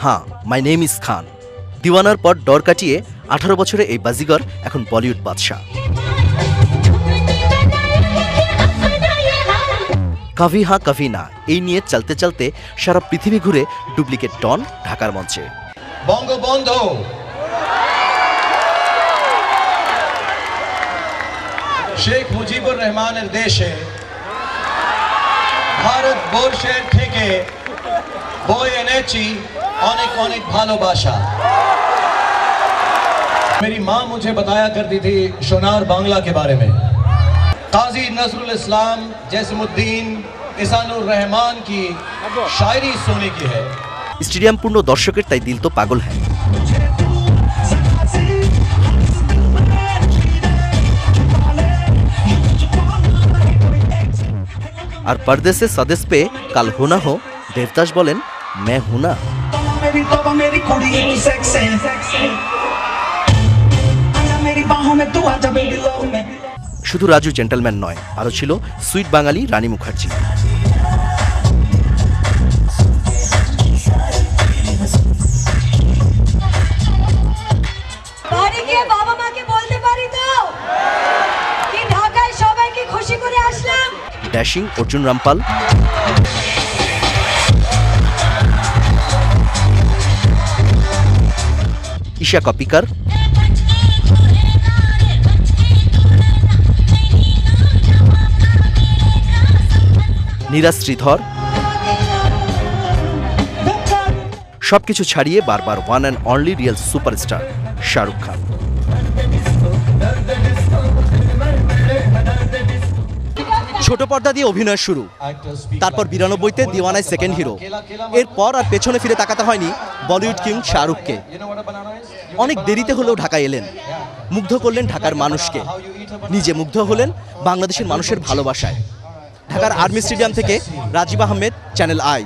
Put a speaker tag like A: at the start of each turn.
A: হ্যাঁ, my name is খান। দিওয়ানার পর ডর কাটিয়ে 18 বছরে এই বাজিগর এখন বলিউড বাদশাহ। কাভি হ্যাঁ কাভি না এই নিয়ে চলতে চলতে সারা পৃথিবী ঘুরে ডুপ্লিকেট ডন ঢাকার মঞ্চে।
B: বঙ্গবন্ধু শেখ মুজিবুর রহমানের দেশে ভারতবর্ষের থেকে বয়ে এনেছি অনেক অনেक ভালোবাসা। मेरी माँ मुझे बताया करती थी सोनार बांग्ला के बारे में। काजी नजरुल इस्लाम जैसमुद्दीन इसानुर रहमान की शायरी सोने की है।
A: স্টেডিয়াম পূর্ণ দর্শকের তাই দিল তো পাগল হ্যাঁ। আর পরদেশে স্বদেশ পে কাল হোনা হো দেবদাস বলেন मैं हूं ना। শুধু রাজু জেন্টলম্যান নয়, আরো ছিল সুইট বাঙালি রানী মুখার্জি।
C: বাড়ি গিয়ে বাবা মাকে বলতে পারি তো কি ঢাকায় সবাইকে খুশি করে আসলাম।
A: ড্যাশিং অর্জুন রামপাল, ঈশা কপিকার, নীরা শ্রীধর, সবকিছু ছাড়িয়ে বারবার one and only real superstar Shahrukh Khan. ছোট পর্দা দিয়ে অভিনয় শুরু, তারপর 92-তে দিওয়ানায় সেকেন্ড হিরো। এরপর আর পেছনে ফিরে তাকাতে হয়নি বলিউড কিং শাহরুখকে। অনেক দেরিতে হলেও ঢাকায় এলেন, মুগ্ধ করলেন ঢাকার মানুষকে, নিজে মুগ্ধ হলেন বাংলাদেশের মানুষের ভালোবাসায়। ঢাকার আর্মি স্টেডিয়াম থেকে রাজীব আহমেদ, চ্যানেল আই।